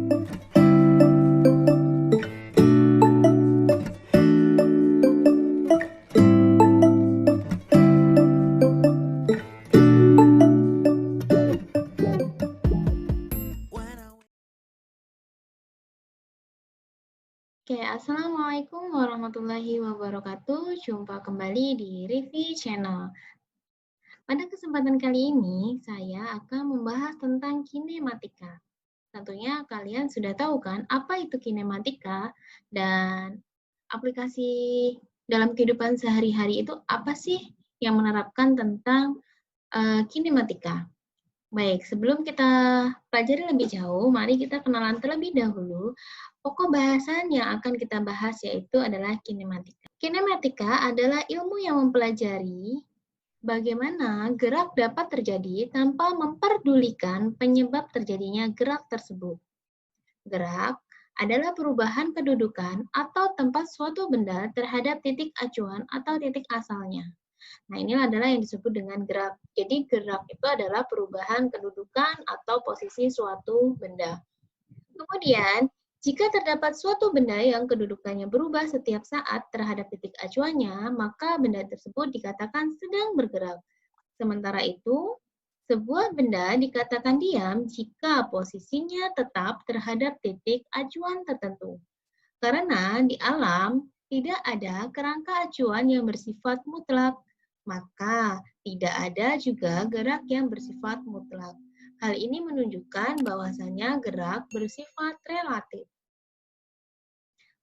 Oke, Assalamualaikum warahmatullahi wabarakatuh. Jumpa kembali di Rivi Channel. Pada kesempatan kali ini, saya akan membahas tentang kinematika. Tentunya kalian sudah tahu kan apa itu kinematika dan aplikasi dalam kehidupan sehari-hari itu apa sih yang menerapkan tentang kinematika. Baik, sebelum kita pelajari lebih jauh, mari kita kenalan terlebih dahulu. Pokok bahasan yang akan kita bahas yaitu adalah kinematika. Kinematika adalah ilmu yang mempelajari bagaimana gerak dapat terjadi tanpa memperdulikan penyebab terjadinya gerak tersebut. Gerak adalah perubahan kedudukan atau tempat suatu benda terhadap titik acuan atau titik asalnya. Nah, ini adalah yang disebut dengan gerak. Jadi, gerak itu adalah perubahan kedudukan atau posisi suatu benda. Kemudian, jika terdapat suatu benda yang kedudukannya berubah setiap saat terhadap titik acuannya, maka benda tersebut dikatakan sedang bergerak. Sementara itu, sebuah benda dikatakan diam jika posisinya tetap terhadap titik acuan tertentu. Karena di alam tidak ada kerangka acuan yang bersifat mutlak, maka tidak ada juga gerak yang bersifat mutlak. Hal ini menunjukkan bahwasanya gerak bersifat relatif.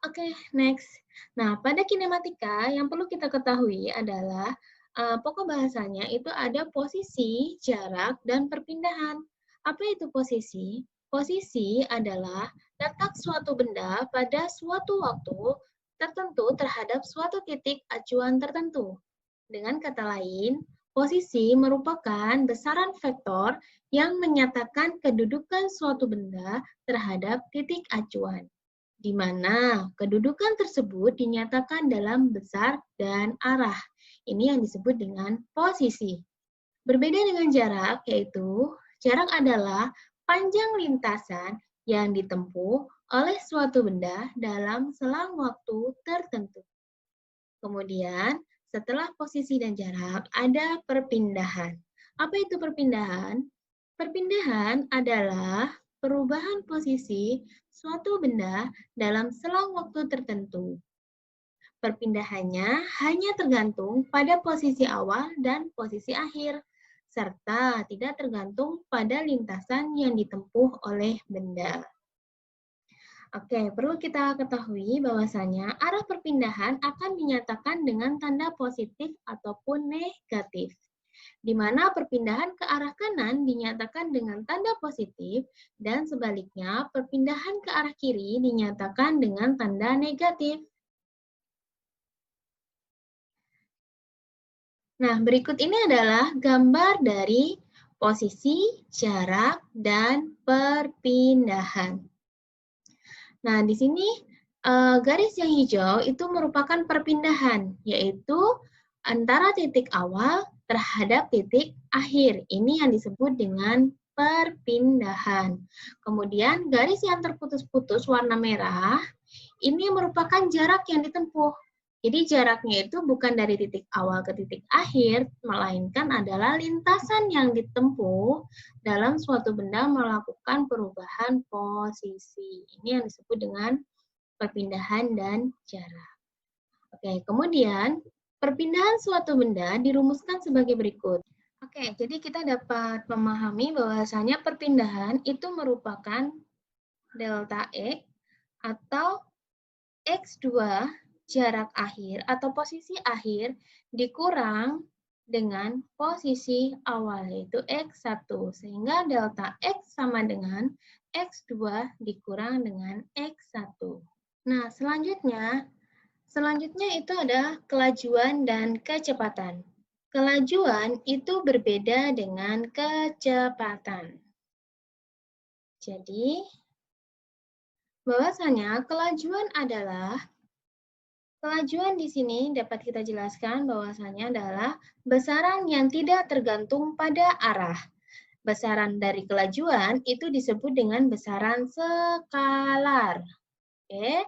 Oke, next. Nah, pada kinematika yang perlu kita ketahui adalah pokok bahasanya itu ada posisi, jarak, dan perpindahan. Apa itu posisi? Posisi adalah letak suatu benda pada suatu waktu tertentu terhadap suatu titik acuan tertentu. Dengan kata lain, posisi merupakan besaran vektor yang menyatakan kedudukan suatu benda terhadap titik acuan, di mana kedudukan tersebut dinyatakan dalam besar dan arah. Ini yang disebut dengan posisi. Berbeda dengan jarak, yaitu jarak adalah panjang lintasan yang ditempuh oleh suatu benda dalam selang waktu tertentu. Kemudian, setelah posisi dan jarak, ada perpindahan. Apa itu perpindahan? Perpindahan adalah perubahan posisi suatu benda dalam selang waktu tertentu. Perpindahannya hanya tergantung pada posisi awal dan posisi akhir, serta tidak tergantung pada lintasan yang ditempuh oleh benda. Oke, perlu kita ketahui bahwasanya arah perpindahan akan dinyatakan dengan tanda positif ataupun negatif, di mana perpindahan ke arah kanan dinyatakan dengan tanda positif dan sebaliknya perpindahan ke arah kiri dinyatakan dengan tanda negatif. Nah, berikut ini adalah gambar dari posisi, jarak, dan perpindahan. Nah, di sini garis yang hijau itu merupakan perpindahan, yaitu antara titik awal terhadap titik akhir. Ini yang disebut dengan perpindahan. Kemudian garis yang terputus-putus warna merah, ini merupakan jarak yang ditempuh. Jadi jaraknya itu bukan dari titik awal ke titik akhir, melainkan adalah lintasan yang ditempuh dalam suatu benda melakukan perubahan posisi. Ini yang disebut dengan perpindahan dan jarak. Oke, kemudian perpindahan suatu benda dirumuskan sebagai berikut. Oke, jadi kita dapat memahami bahwasanya perpindahan itu merupakan delta X atau X2 jarak akhir atau posisi akhir dikurang dengan posisi awal yaitu X1 sehingga delta X sama dengan X2 dikurang dengan X1. Nah, selanjutnya itu ada kelajuan dan kecepatan. Kelajuan itu berbeda dengan kecepatan. Jadi, bahwasanya kelajuan di sini dapat kita jelaskan bahwasanya adalah besaran yang tidak tergantung pada arah. Besaran dari kelajuan itu disebut dengan besaran skalar. Oke.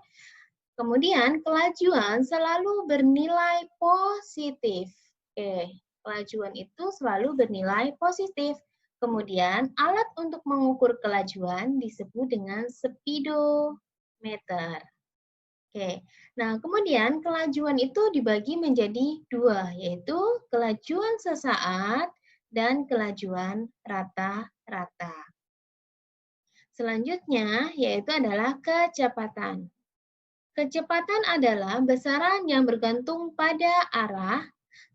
Kemudian kelajuan selalu bernilai positif. Oke, kelajuan itu selalu bernilai positif. Kemudian alat untuk mengukur kelajuan disebut dengan speedometer. Oke, nah kemudian kelajuan itu dibagi menjadi dua, yaitu kelajuan sesaat dan kelajuan rata-rata. Selanjutnya yaitu adalah kecepatan. Kecepatan adalah besaran yang bergantung pada arah.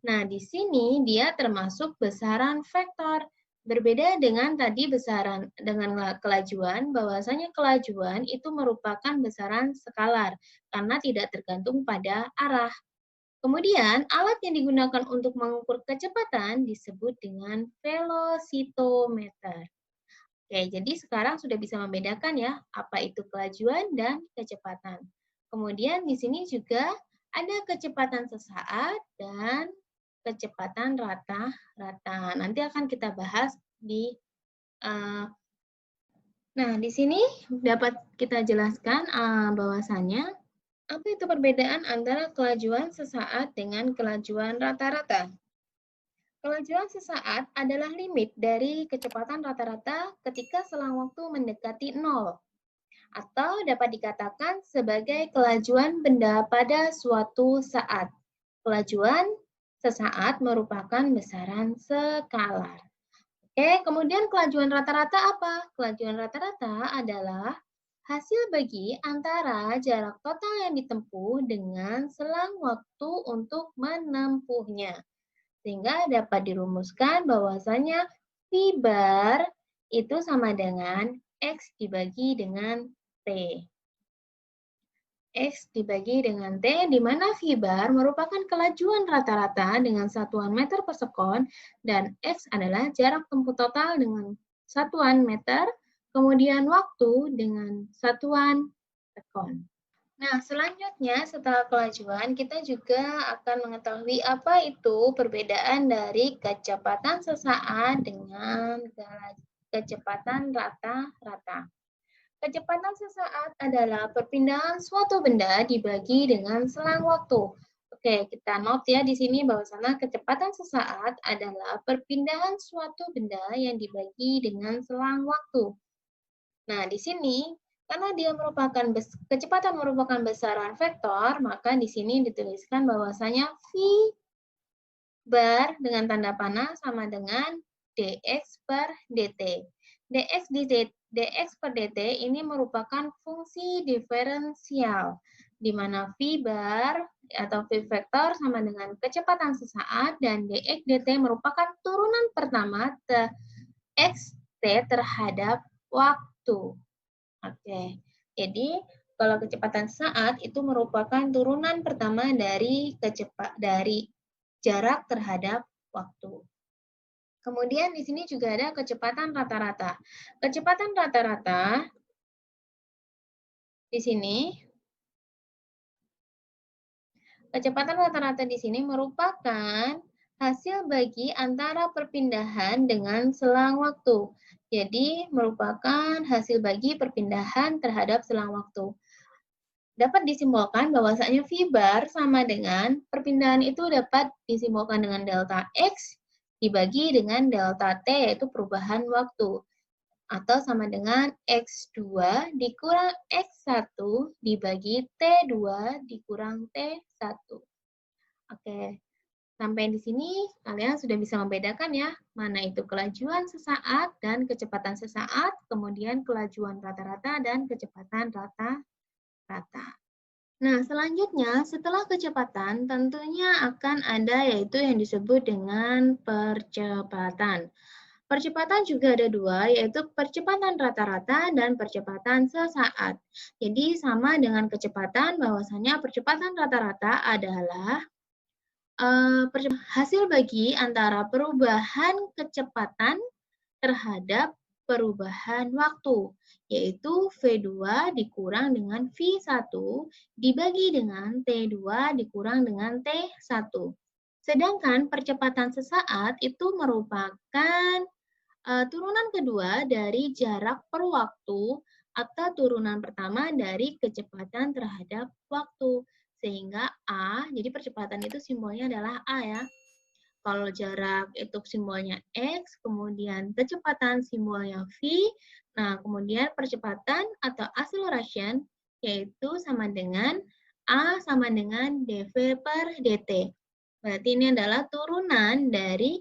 Nah, di sini dia termasuk besaran vektor. Berbeda dengan tadi besaran dengan kelajuan, bahwasanya kelajuan itu merupakan besaran skalar karena tidak tergantung pada arah. Kemudian, alat yang digunakan untuk mengukur kecepatan disebut dengan velocitometer. Oke, jadi sekarang sudah bisa membedakan ya, apa itu kelajuan dan kecepatan. Kemudian di sini juga ada kecepatan sesaat dan kecepatan rata-rata. Nanti akan kita bahas di nah, di sini dapat kita jelaskan bahwasannya apa itu perbedaan antara kelajuan sesaat dengan kelajuan rata-rata. Kelajuan sesaat adalah limit dari kecepatan rata-rata ketika selang waktu mendekati 0, atau dapat dikatakan sebagai kelajuan benda pada suatu saat. Kelajuan sesaat merupakan besaran skalar. Oke, kemudian kelajuan rata-rata apa? Kelajuan rata-rata adalah hasil bagi antara jarak total yang ditempuh dengan selang waktu untuk menempuhnya. Sehingga dapat dirumuskan bahwasanya V bar itu sama dengan X dibagi dengan T. X dibagi dengan T, di mana V bar merupakan kelajuan rata-rata dengan satuan meter per sekon, dan X adalah jarak tempuh total dengan satuan meter, kemudian waktu dengan satuan sekon. Nah, selanjutnya setelah kelajuan, kita juga akan mengetahui apa itu perbedaan dari kecepatan sesaat dengan kecepatan rata-rata. Kecepatan sesaat adalah perpindahan suatu benda dibagi dengan selang waktu. Oke, kita note ya di sini bahwasanya kecepatan sesaat adalah perpindahan suatu benda yang dibagi dengan selang waktu. Nah, di sini karena dia merupakan kecepatan merupakan besaran vektor, maka di sini dituliskan bahwasanya V bar dengan tanda panah sama dengan dx per dt. dx per dt ini merupakan fungsi diferensial, di mana V bar atau V vektor sama dengan kecepatan sesaat dan dx dt merupakan turunan pertama xt terhadap waktu. Oke, jadi kalau kecepatan saat itu merupakan turunan pertama dari jarak terhadap waktu. Kemudian di sini juga ada kecepatan rata-rata. Kecepatan rata-rata di sini, kecepatan rata-rata di sini merupakan hasil bagi antara perpindahan dengan selang waktu. Jadi, merupakan hasil bagi perpindahan terhadap selang waktu. Dapat disimbolkan bahwasanya V bar sama dengan perpindahan itu dapat disimbolkan dengan delta X dibagi dengan delta T, yaitu perubahan waktu. Atau sama dengan X2 dikurang X1 dibagi T2 dikurang T1. Oke, sampai di sini kalian sudah bisa membedakan ya, mana itu kelajuan sesaat dan kecepatan sesaat, kemudian kelajuan rata-rata dan kecepatan rata-rata. Nah, selanjutnya setelah kecepatan tentunya akan ada yaitu yang disebut dengan percepatan. Percepatan juga ada dua, yaitu percepatan rata-rata dan percepatan sesaat. Jadi sama dengan kecepatan, bahwasanya percepatan rata-rata adalah hasil bagi antara perubahan kecepatan terhadap perubahan waktu, yaitu V2 dikurang dengan V1 dibagi dengan T2 dikurang dengan T1. Sedangkan percepatan sesaat itu merupakan Turunan kedua dari jarak per waktu atau turunan pertama dari kecepatan terhadap waktu. Sehingga A, jadi percepatan itu simbolnya adalah A ya. Kalau jarak itu simbolnya X, kemudian kecepatan simbolnya V, nah kemudian percepatan atau acceleration yaitu sama dengan A sama dengan dv per dt. Berarti ini adalah turunan dari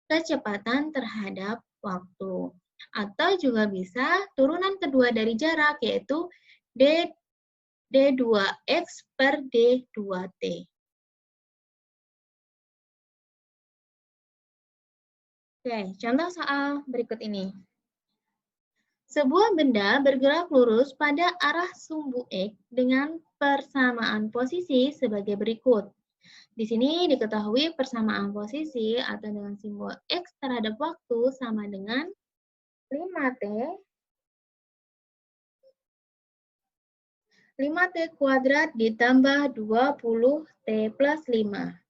kecepatan terhadap waktu. Atau juga bisa turunan kedua dari jarak yaitu d2x per d2t. Oke, contoh soal berikut ini. Sebuah benda bergerak lurus pada arah sumbu X dengan persamaan posisi sebagai berikut. Di sini diketahui persamaan posisi atau dengan simbol X terhadap waktu sama dengan 5T 5T kuadrat ditambah 20T plus 5.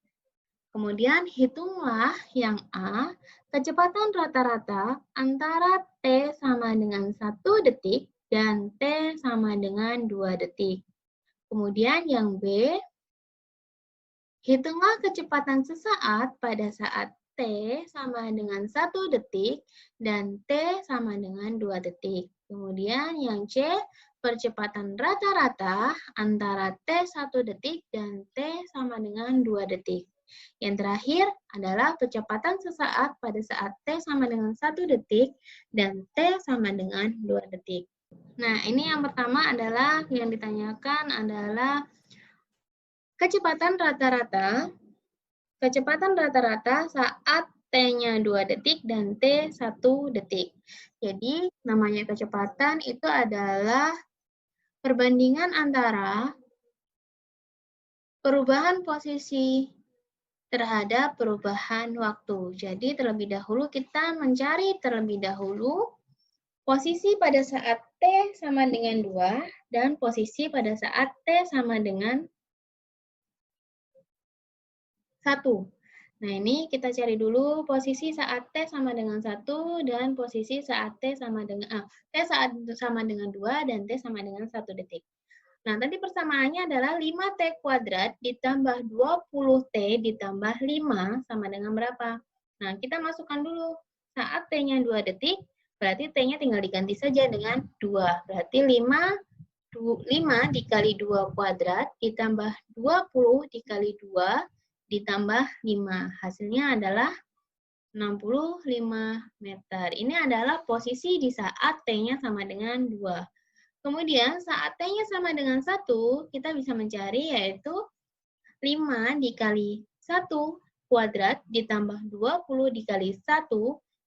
Kemudian hitunglah yang A, kecepatan rata-rata antara T sama dengan 1 detik dan T sama dengan 2 detik. Kemudian yang B, hitunglah kecepatan sesaat pada saat T sama dengan 1 detik dan T sama dengan 2 detik. Kemudian yang C, percepatan rata-rata antara T 1 detik dan T sama dengan 2 detik. Yang terakhir adalah kecepatan sesaat pada saat T sama dengan 1 detik dan T sama dengan 2 detik. Nah, ini yang pertama adalah yang ditanyakan adalah kecepatan rata-rata saat T-nya 2 detik dan T 1 detik. Jadi, namanya kecepatan itu adalah perbandingan antara perubahan posisi terhadap perubahan waktu. Jadi terlebih dahulu kita mencari terlebih dahulu posisi pada saat T sama dengan 2 dan posisi pada saat T sama dengan 1. Nah, ini kita cari dulu posisi saat T sama dengan 1 dan posisi saat T sama dengan T saat sama dengan 2 dan T sama dengan 1 detik. Nah, tadi persamaannya adalah 5T kuadrat ditambah 20T ditambah 5 sama dengan berapa? Nah, kita masukkan dulu. Saat T-nya 2 detik, berarti T-nya tinggal diganti saja dengan 2. Berarti 5 dikali 2 kuadrat ditambah 20 dikali 2 ditambah 5. Hasilnya adalah 65 meter. Ini adalah posisi di saat T-nya sama dengan 2. Kemudian saat T-nya sama dengan 1, kita bisa mencari yaitu 5 dikali 1 kuadrat ditambah 20 dikali 1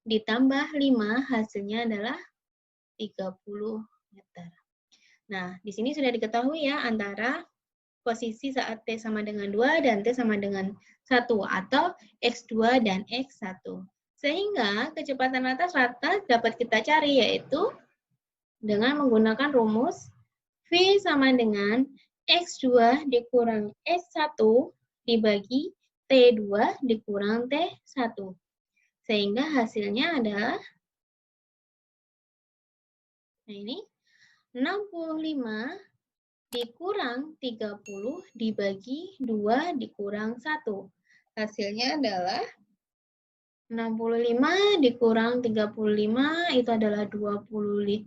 ditambah 5, hasilnya adalah 30 meter. Nah, di sini sudah diketahui ya antara posisi saat T sama dengan 2 dan T sama dengan 1 atau X2 dan X1. Sehingga kecepatan rata-rata dapat kita cari yaitu dengan menggunakan rumus V sama dengan X2 dikurang X1 dibagi T2 dikurang T1. Sehingga hasilnya adalah, nah ini, 65 dikurang 30 dibagi 2 dikurang 1. Hasilnya adalah 65 dikurang 35 itu adalah 35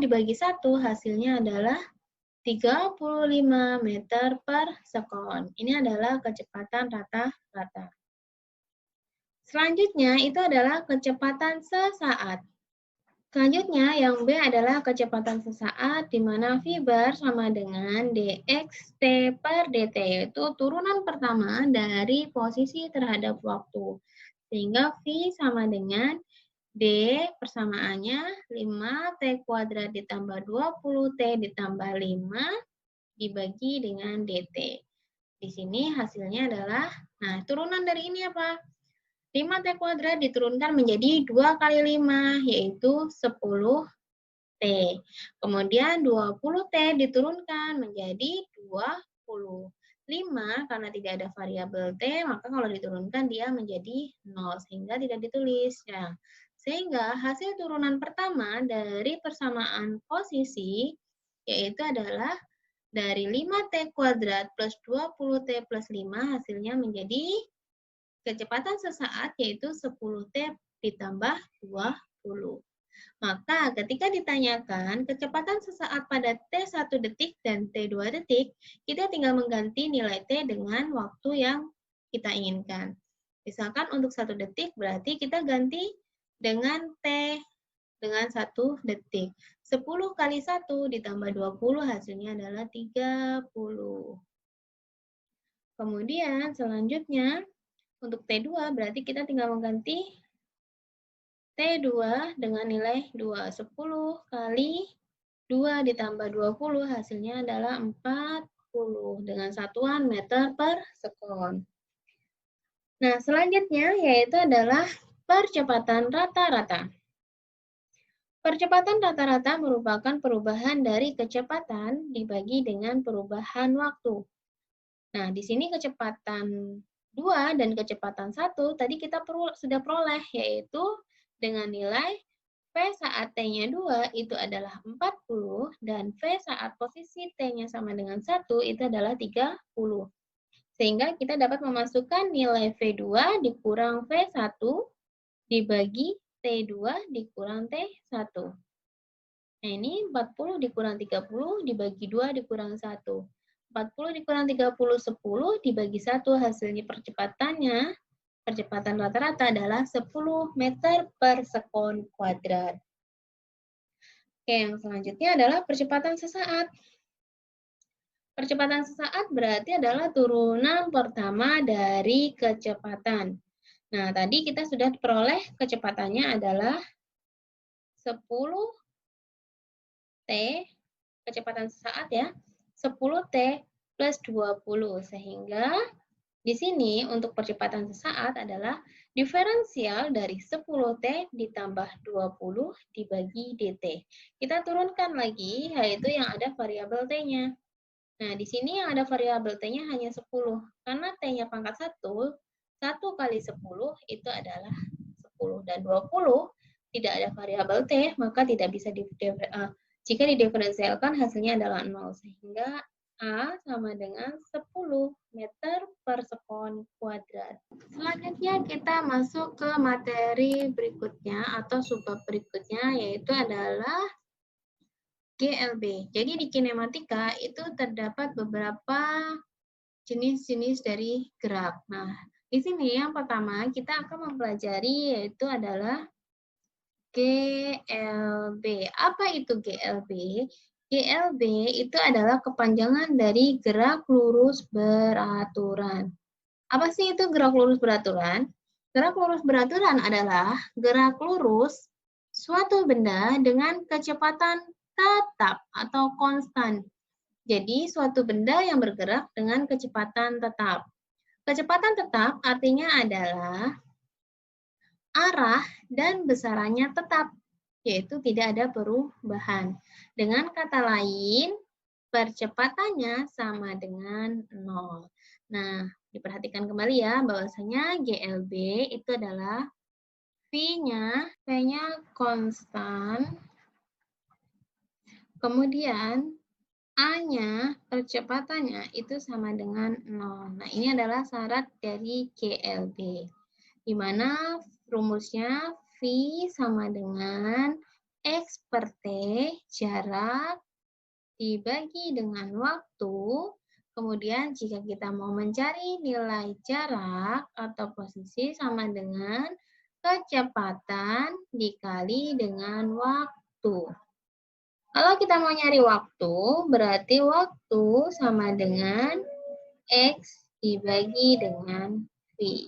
dibagi 1 hasilnya adalah 35 meter per sekon. Ini adalah kecepatan rata-rata. Selanjutnya itu adalah kecepatan sesaat. Selanjutnya yang B adalah kecepatan sesaat di mana V bar sama dengan dxt per dt, yaitu turunan pertama dari posisi terhadap waktu. Sehingga V sama dengan D persamaannya 5T kuadrat ditambah 20T ditambah 5 dibagi dengan dt. Di sini hasilnya adalah, nah turunan dari ini apa? 5T kuadrat diturunkan menjadi 2 kali 5, yaitu 10T. Kemudian 20T diturunkan menjadi 20. 5 karena tidak ada variabel T, maka kalau diturunkan dia menjadi 0, sehingga tidak ditulis. Ya. Sehingga hasil turunan pertama dari persamaan posisi, yaitu adalah dari 5T kuadrat plus 20T plus 5, hasilnya menjadi kecepatan sesaat, yaitu 10T ditambah 20. Maka ketika ditanyakan kecepatan sesaat pada T1 detik dan T2 detik, kita tinggal mengganti nilai T dengan waktu yang kita inginkan. Misalkan untuk 1 detik berarti kita ganti dengan T dengan 1 detik. 10 kali 1 ditambah 20 hasilnya adalah 30. Kemudian selanjutnya untuk T2 berarti kita tinggal mengganti T2 dengan nilai 2. 10 kali 2 ditambah 20 hasilnya adalah 40 dengan satuan meter per sekon. Nah, selanjutnya yaitu adalah percepatan rata-rata. Percepatan rata-rata merupakan perubahan dari kecepatan dibagi dengan perubahan waktu. Nah, di sini kecepatan 2 dan kecepatan 1 tadi kita sudah peroleh, yaitu dengan nilai V saat T-nya 2 itu adalah 40 dan V saat posisi T-nya sama dengan 1 itu adalah 30. Sehingga kita dapat memasukkan nilai V2 dikurang V1 dibagi T2 dikurang T1. Nah, ini 40 dikurang 30 dibagi 2 dikurang 1. 40 dikurang 30, 10 dibagi 1, hasilnya percepatan rata-rata adalah 10 meter per sekon kuadrat. Oke, yang selanjutnya adalah percepatan sesaat. Percepatan sesaat berarti adalah turunan pertama dari kecepatan. Nah, tadi kita sudah peroleh kecepatannya adalah 10 T, kecepatan sesaat ya, 10 T plus 20. Sehingga di sini untuk percepatan sesaat adalah diferensial dari 10T ditambah 20 dibagi DT. Kita turunkan lagi, yaitu yang ada variabel T-nya. Nah, di sini yang ada variabel T-nya hanya 10. Karena T-nya pangkat 1, 1 kali 10 itu adalah 10. Dan 20 tidak ada variabel T, maka tidak bisa jika didiferensialkan hasilnya adalah 0. Sehingga A sama dengan 10 meter per sekon kuadrat. Selanjutnya kita masuk ke materi berikutnya atau subbab berikutnya, yaitu adalah GLB. Jadi di kinematika itu terdapat beberapa jenis-jenis dari gerak. Nah, di sini yang pertama kita akan mempelajari yaitu adalah GLB. Apa itu GLB? GLB itu adalah kepanjangan dari gerak lurus beraturan. Apa sih itu gerak lurus beraturan? Gerak lurus beraturan adalah gerak lurus suatu benda dengan kecepatan tetap atau konstan. Jadi, suatu benda yang bergerak dengan kecepatan tetap. Kecepatan tetap artinya adalah arah dan besarannya tetap, yaitu tidak ada perubahan. Dengan kata lain, percepatannya sama dengan 0. Nah, diperhatikan kembali ya, bahwasanya GLB itu adalah V-nya konstan, kemudian A-nya, percepatannya itu sama dengan 0. Nah, ini adalah syarat dari GLB, di mana rumusnya V sama dengan X per T, jarak dibagi dengan waktu. Kemudian jika kita mau mencari nilai jarak atau posisi sama dengan kecepatan dikali dengan waktu. Kalau kita mau nyari waktu, berarti waktu sama dengan X dibagi dengan V.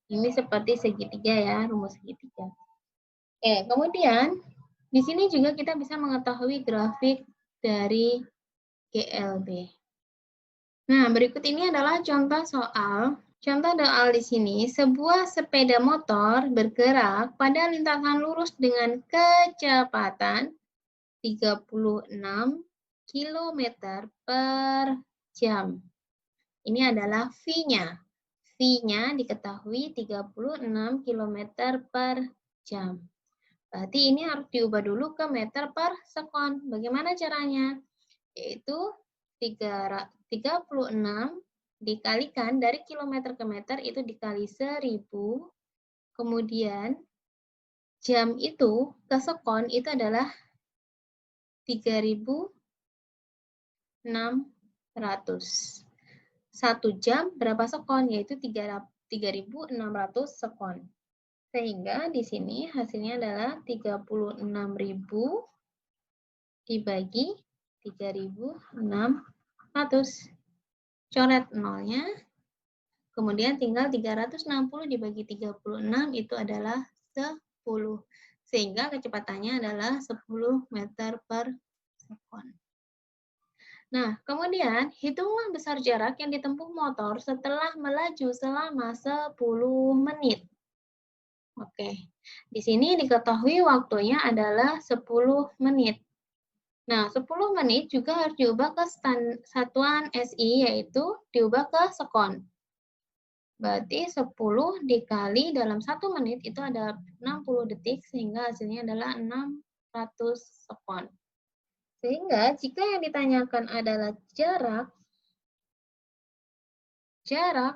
Ini seperti segitiga ya, rumus segitiga. Oke, kemudian di sini juga kita bisa mengetahui grafik dari GLB. Nah, berikut ini adalah contoh soal. Contoh soal di sini, sebuah sepeda motor bergerak pada lintasan lurus dengan kecepatan 36 km per jam. Ini adalah V-nya. V-nya diketahui 36 km per jam. Berarti ini harus diubah dulu ke meter per sekon. Bagaimana caranya? Yaitu 36 dikalikan dari kilometer ke meter itu dikali 1000. Kemudian jam itu ke sekon itu adalah 3600. 1 jam berapa sekon? Yaitu 3600 sekon. Sehingga di sini hasilnya adalah 36.000 dibagi 3600. Coret nolnya. Kemudian tinggal 360 dibagi 36 itu adalah 10. Sehingga kecepatannya adalah 10 meter per sekon. Nah, kemudian hitunglah besar jarak yang ditempuh motor setelah melaju selama 10 menit. Oke, di sini diketahui waktunya adalah 10 menit. Nah, 10 menit juga harus diubah ke satuan SI, yaitu diubah ke sekon. Berarti 10 dikali dalam 1 menit itu ada 60 detik, sehingga hasilnya adalah 600 sekon. Sehingga jika yang ditanyakan adalah jarak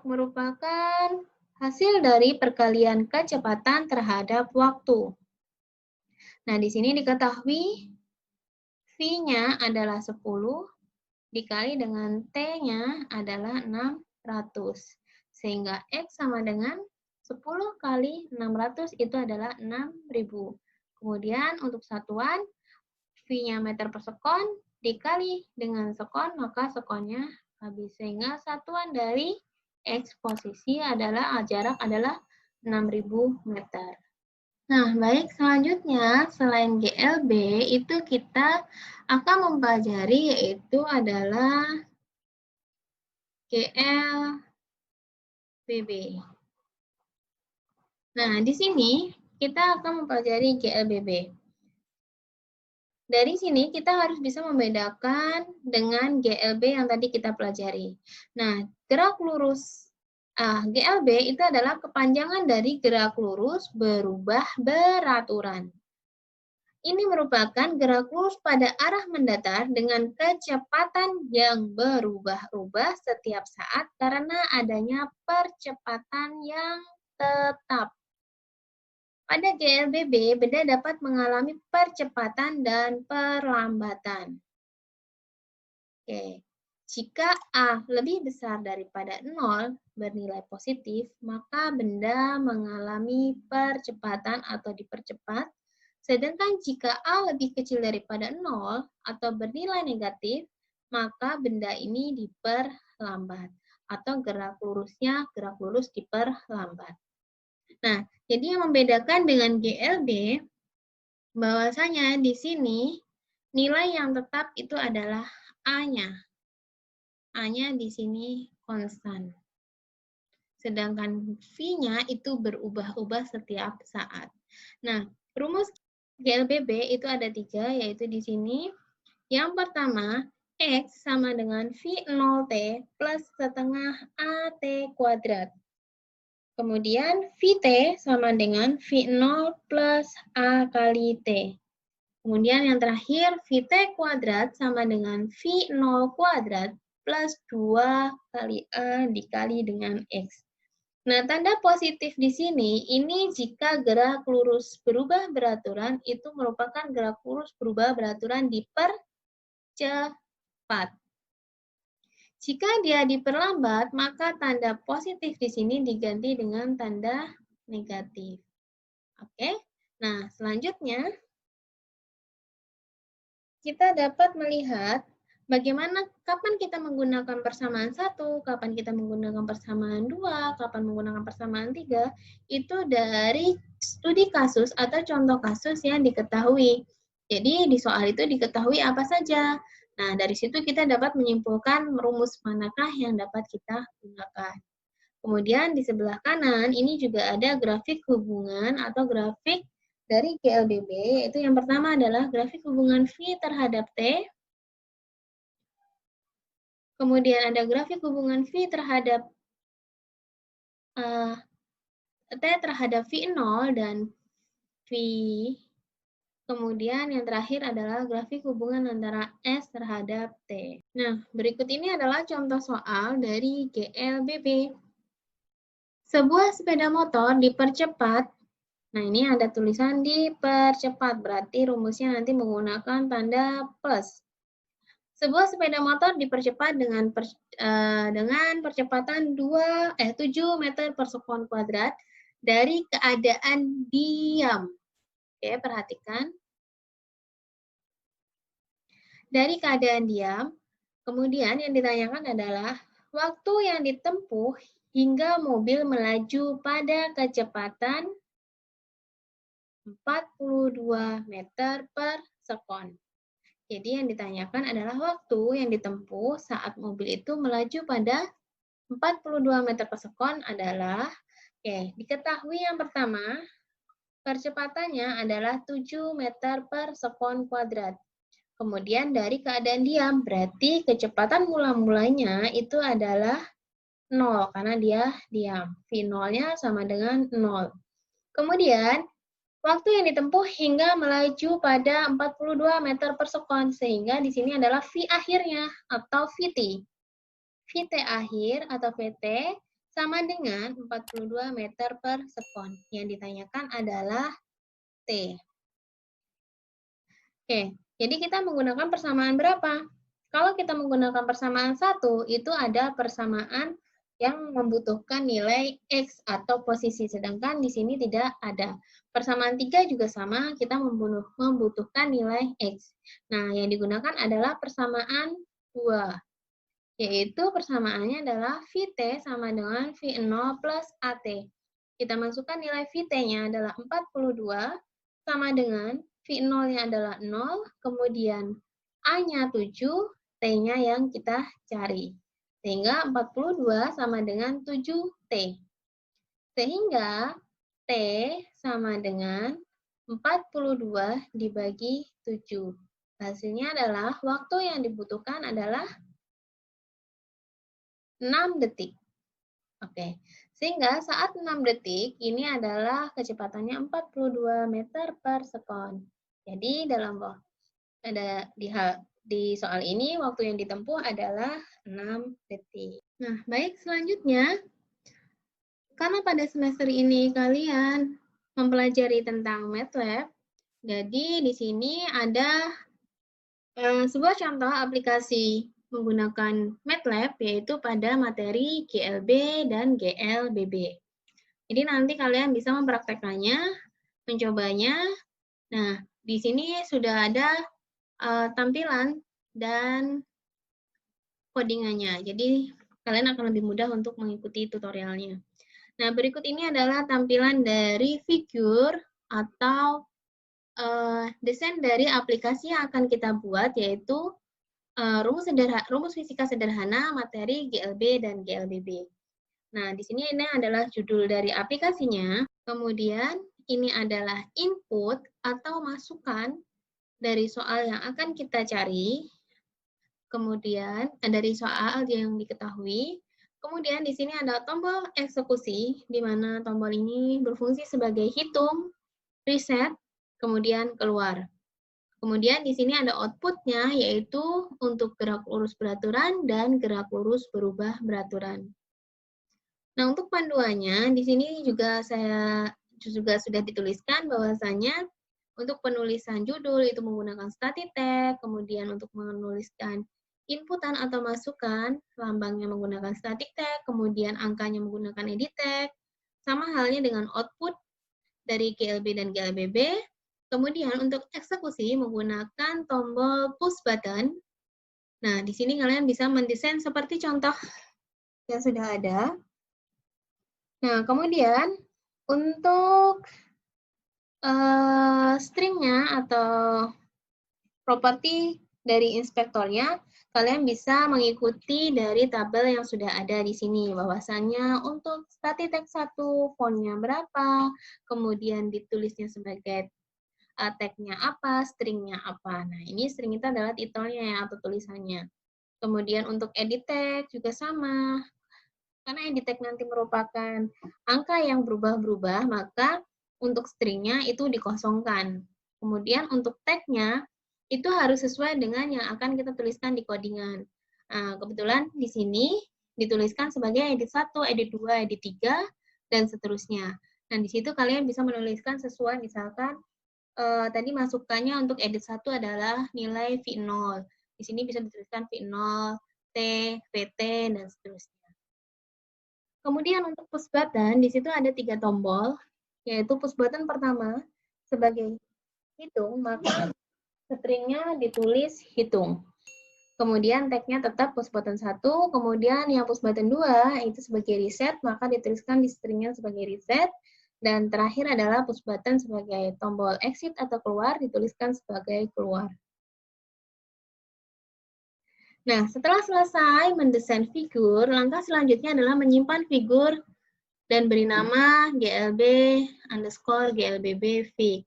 merupakan hasil dari perkalian kecepatan terhadap waktu. Nah, di sini diketahui V-nya adalah 10 dikali dengan T-nya adalah 600. Sehingga X sama dengan 10 kali 600 itu adalah 6.000. Kemudian untuk satuan V-nya meter per sekon dikali dengan sekon, maka sekonnya habis. Sehingga satuan dari X posisi adalah jarak adalah 6.000 meter. Nah, baik, selanjutnya selain GLB itu kita akan mempelajari yaitu adalah GLBB. Nah, di sini kita akan mempelajari GLBB. Dari sini kita harus bisa membedakan dengan GLB yang tadi kita pelajari. Nah, gerak lurus GLB itu adalah kepanjangan dari gerak lurus berubah beraturan. Ini merupakan gerak lurus pada arah mendatar dengan kecepatan yang berubah-ubah setiap saat karena adanya percepatan yang tetap. Pada GLBB, benda dapat mengalami percepatan dan perlambatan. Oke. Jika A lebih besar daripada 0 bernilai positif, maka benda mengalami percepatan atau dipercepat. Sedangkan jika A lebih kecil daripada 0 atau bernilai negatif, maka benda ini diperlambat atau gerak lurus diperlambat. Nah, jadi yang membedakan dengan GLB, bahwasanya di sini nilai yang tetap itu adalah A-nya. A-nya di sini konstan. Sedangkan V-nya itu berubah-ubah setiap saat. Nah, rumus GLBB itu ada 3, yaitu di sini. Yang pertama, X sama dengan V0T plus setengah AT kuadrat. Kemudian VT sama dengan V0 plus A kali T. Kemudian yang terakhir VT kuadrat sama dengan V0 kuadrat plus 2 kali A dikali dengan X. Nah, tanda positif di sini, ini jika gerak lurus berubah beraturan, itu merupakan gerak lurus berubah beraturan dipercepat. Jika dia diperlambat, maka tanda positif di sini diganti dengan tanda negatif. Oke, nah selanjutnya kita dapat melihat bagaimana kapan kita menggunakan persamaan 1, kapan kita menggunakan persamaan 2, kapan menggunakan persamaan 3, itu dari studi kasus atau contoh kasus yang diketahui. Jadi di soal itu diketahui apa saja. Nah, dari situ kita dapat menyimpulkan rumus manakah yang dapat kita gunakan. Kemudian di sebelah kanan ini juga ada grafik hubungan atau grafik dari GLBB, yaitu yang pertama adalah grafik hubungan V terhadap T. Kemudian ada grafik hubungan V terhadap T terhadap V0 dan V. Kemudian yang terakhir adalah grafik hubungan antara S terhadap T. Nah, berikut ini adalah contoh soal dari GLBB. Sebuah sepeda motor dipercepat. Nah, ini ada tulisan dipercepat, berarti rumusnya nanti menggunakan tanda plus. Sebuah sepeda motor dipercepat dengan percepatan 7 meter per sekon kuadrat dari keadaan diam. Oke, perhatikan. Dari keadaan diam, kemudian yang ditanyakan adalah waktu yang ditempuh hingga mobil melaju pada kecepatan 42 meter per sekon. Jadi yang ditanyakan adalah waktu yang ditempuh saat mobil itu melaju pada 42 meter per sekon adalah, diketahui yang pertama, percepatannya adalah 7 meter per sekon kuadrat. Kemudian dari keadaan diam, berarti kecepatan mula-mulanya itu adalah 0, karena dia diam. V0-nya sama dengan 0. Kemudian, waktu yang ditempuh hingga melaju pada 42 meter per sekon, sehingga di sini adalah V akhirnya, atau VT. VT akhir atau VT sama dengan 42 meter per sekon. Yang ditanyakan adalah T. Oke, jadi kita menggunakan persamaan berapa? Kalau kita menggunakan persamaan 1, itu ada persamaan yang membutuhkan nilai X atau posisi, sedangkan di sini tidak ada. Persamaan 3 juga sama, kita membutuhkan nilai X. Nah, yang digunakan adalah persamaan 2, yaitu persamaannya adalah VT sama dengan V0 plus AT. Kita masukkan nilai VT-nya adalah 42, sama dengan V0-nya adalah 0, kemudian A-nya 7, T-nya yang kita cari. Sehingga 42 sama dengan 7T. Sehingga T sama dengan 42 dibagi 7. Hasilnya adalah waktu yang dibutuhkan adalah 6 detik. Oke, sehingga saat 6 detik, ini adalah kecepatannya 42 meter per sekon. Jadi dalam ada di soal ini, waktu yang ditempuh adalah 6 detik. Nah, baik, selanjutnya, karena pada semester ini kalian mempelajari tentang MATLAB, jadi di sini ada sebuah contoh aplikasi menggunakan MATLAB, yaitu pada materi GLB dan GLBB. Jadi nanti kalian bisa mempraktekannya, mencobanya. Nah, di sini sudah ada tampilan dan codingannya. Jadi kalian akan lebih mudah untuk mengikuti tutorialnya. Nah, berikut ini adalah tampilan dari figur atau desain dari aplikasi yang akan kita buat, yaitu rumus fisika sederhana materi GLB dan GLBB. Nah, di sini ini adalah judul dari aplikasinya. Kemudian, ini adalah input atau masukan dari soal yang akan kita cari. Kemudian, dari soal yang diketahui. Kemudian, di sini ada tombol eksekusi, di mana tombol ini berfungsi sebagai hitung, reset, kemudian keluar. Kemudian di sini ada output-nya, yaitu untuk gerak lurus beraturan dan gerak lurus berubah beraturan. Nah, untuk panduannya, di sini juga sudah dituliskan bahwasanya untuk penulisan judul itu menggunakan study tag, kemudian untuk menuliskan inputan atau masukan, lambangnya menggunakan static tag, kemudian angkanya menggunakan edit tag, sama halnya dengan output dari GLB dan GLBB. Kemudian untuk eksekusi menggunakan tombol push button. Nah, di sini kalian bisa mendesain seperti contoh yang sudah ada. Nah, kemudian untuk stringnya atau properti dari inspektornya, kalian bisa mengikuti dari tabel yang sudah ada di sini. Bahwasannya untuk static tag 1, fontnya berapa, kemudian ditulisnya sebagai tag-nya apa, string-nya apa. Nah, ini string itu adalah titelnya ya, atau tulisannya. Kemudian untuk edit tag juga sama. Karena edit tag nanti merupakan angka yang berubah-berubah, maka untuk stringnya itu dikosongkan. Kemudian untuk tag-nya itu harus sesuai dengan yang akan kita tuliskan di codingan. Nah, kebetulan di sini dituliskan sebagai edit 1, edit 2, edit 3, dan seterusnya. Nah, di situ kalian bisa menuliskan sesuai, misalkan tadi masukannya untuk edit 1 adalah nilai V0. Di sini bisa dituliskan V0, T, VT, dan seterusnya. Kemudian untuk push button, di situ ada 3 tombol, yaitu push button pertama sebagai hitung, maka stringnya ditulis hitung. Kemudian tag-nya tetap push button 1, kemudian yang push button 2 itu sebagai reset, maka dituliskan di stringnya sebagai reset, dan terakhir adalah push button sebagai tombol exit atau keluar, dituliskan sebagai keluar. Nah, setelah selesai mendesain figur, langkah selanjutnya adalah menyimpan figur dan beri nama glb_glbb fig.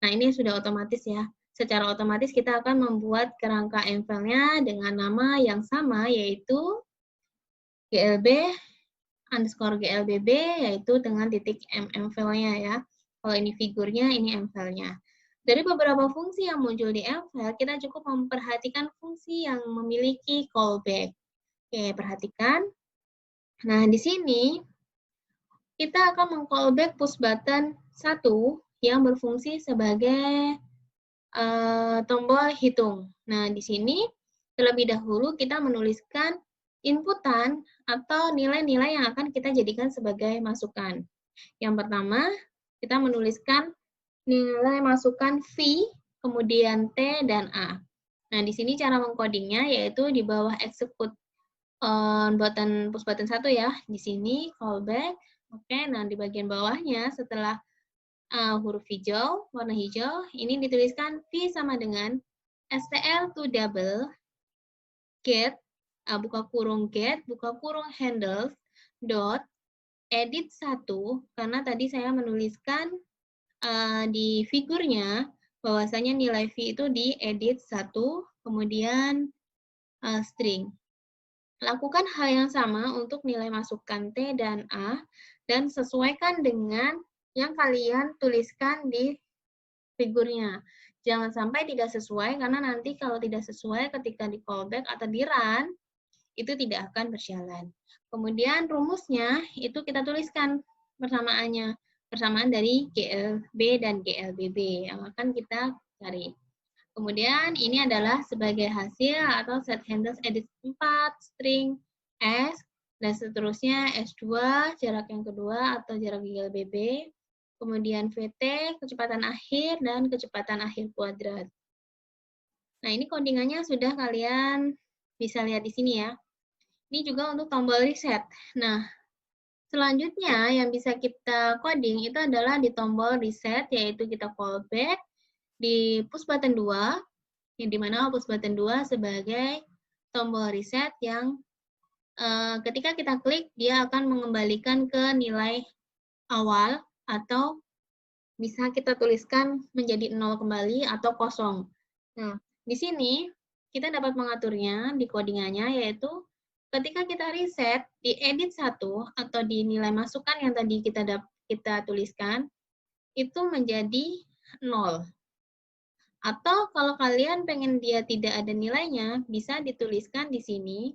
Nah, ini sudah otomatis ya. Secara otomatis kita akan membuat kerangka MVL-nya dengan nama yang sama, yaitu glb_glbb, yaitu dengan titik MVL-nya ya. Kalau ini figurnya, ini MVL-nya. Dari beberapa fungsi yang muncul di MVL, kita cukup memperhatikan fungsi yang memiliki callback. Oke, perhatikan. Nah, di sini kita akan meng-callback push button 1 yang berfungsi sebagai tombol hitung. Nah, di sini terlebih dahulu kita menuliskan inputan atau nilai-nilai yang akan kita jadikan sebagai masukan. Yang pertama, kita menuliskan nilai masukan V, kemudian T, dan A. Nah, di sini cara mengcodingnya yaitu di bawah execute button push button 1 ya. Di sini callback. Oke, nah di bagian bawahnya setelah huruf hijau, warna hijau, ini dituliskan V sama dengan stl to double get, buka kurung get, buka kurung handles, dot, edit 1, karena tadi saya menuliskan di figurnya bahwasanya nilai V itu di edit 1, kemudian string. Lakukan hal yang sama untuk nilai masukan T dan A, dan sesuaikan dengan yang kalian tuliskan di figurnya. Jangan sampai tidak sesuai, karena nanti kalau tidak sesuai ketika di callback atau di run, itu tidak akan berjalan. Kemudian rumusnya itu kita tuliskan persamaannya, persamaan dari GLB dan GLBB yang akan kita cari. Kemudian ini adalah sebagai hasil atau set handles edit 4, string S, dan seterusnya S2, jarak yang kedua atau jarak GLBB, kemudian VT, kecepatan akhir, dan kecepatan akhir kuadrat. Nah, ini codingannya sudah kalian bisa lihat di sini ya. Ini juga untuk tombol reset. Nah, selanjutnya yang bisa kita coding itu adalah di tombol reset, yaitu kita callback di push button 2, yang dimana push button 2 sebagai tombol reset yang ketika kita klik, dia akan mengembalikan ke nilai awal, atau bisa kita tuliskan menjadi 0 kembali atau kosong. Nah, di sini kita dapat mengaturnya di codingannya, yaitu ketika kita reset di edit 1 atau di nilai masukan yang tadi kita tuliskan, itu menjadi 0. Atau kalau kalian pengen dia tidak ada nilainya, bisa dituliskan di sini,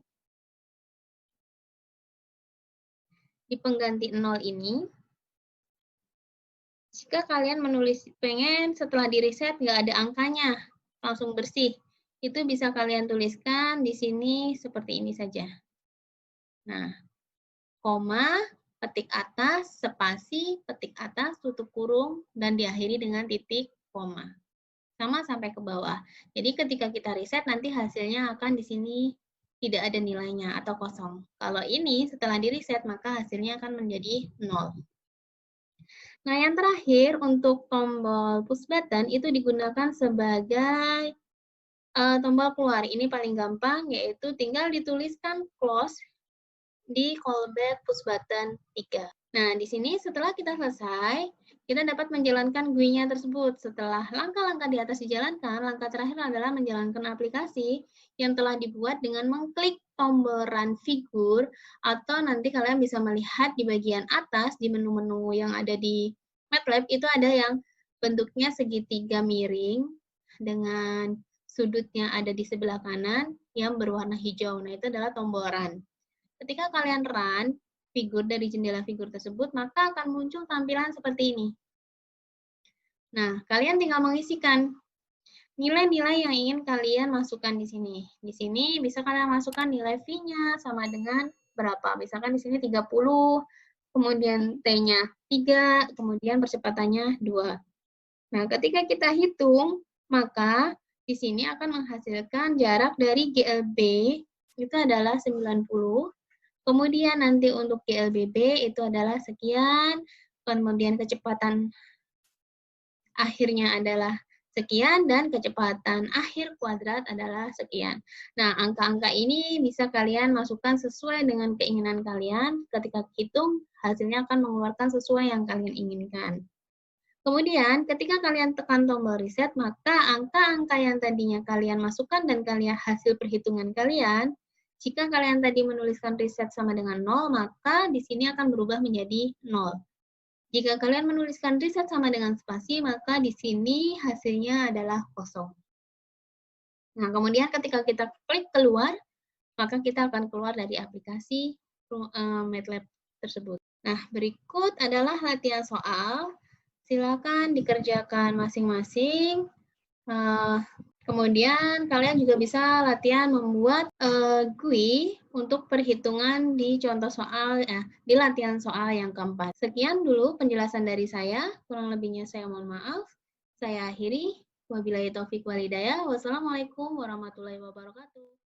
di pengganti 0 ini. Jika kalian pengen setelah di reset nggak ada angkanya, langsung bersih, itu bisa kalian tuliskan di sini seperti ini saja. Nah, koma, petik atas, spasi, petik atas, tutup kurung, dan diakhiri dengan titik koma. Sama sampai ke bawah. Jadi ketika kita reset, nanti hasilnya akan di sini tidak ada nilainya atau kosong. Kalau ini setelah di reset, maka hasilnya akan menjadi 0. Nah, yang terakhir untuk tombol push button itu digunakan sebagai tombol keluar. Ini paling gampang, yaitu tinggal dituliskan close di callback push button 3. Nah, di sini setelah kita selesai, kita dapat menjalankan GUI-nya tersebut. Setelah langkah-langkah di atas dijalankan, langkah terakhir adalah menjalankan aplikasi yang telah dibuat dengan mengklik tombol run figur, atau nanti kalian bisa melihat di bagian atas di menu-menu yang ada di MATLAB itu ada yang bentuknya segitiga miring dengan sudutnya ada di sebelah kanan yang berwarna hijau. Nah, itu adalah tombol run. Ketika kalian run figur dari jendela figur tersebut, maka akan muncul tampilan seperti ini. Nah, kalian tinggal mengisikan nilai-nilai yang ingin kalian masukkan di sini. Di sini bisa kalian masukkan nilai V-nya sama dengan berapa. Misalkan di sini 30, kemudian T-nya 3, kemudian percepatannya 2. Nah, ketika kita hitung, maka di sini akan menghasilkan jarak dari GLB itu adalah 90. Kemudian nanti untuk GLBB itu adalah sekian, kemudian kecepatan akhirnya adalah sekian, dan kecepatan akhir kuadrat adalah sekian. Nah, angka-angka ini bisa kalian masukkan sesuai dengan keinginan kalian. Ketika hitung, hasilnya akan mengeluarkan sesuai yang kalian inginkan. Kemudian, ketika kalian tekan tombol reset, maka angka-angka yang tadinya kalian masukkan dan kalian hasil perhitungan kalian, jika kalian tadi menuliskan reset sama dengan 0, maka di sini akan berubah menjadi 0. Jika kalian menuliskan reset sama dengan spasi, maka di sini hasilnya adalah kosong. Nah, kemudian ketika kita klik keluar, maka kita akan keluar dari aplikasi MATLAB tersebut. Nah, berikut adalah latihan soal. Silakan dikerjakan masing-masing. Kemudian kalian juga bisa latihan membuat GUI untuk perhitungan di contoh soal, di latihan soal yang keempat. Sekian dulu penjelasan dari saya, kurang lebihnya saya mohon maaf. Saya akhiri. Wabillahi taufiq walhidayah. Wassalamualaikum warahmatullahi wabarakatuh.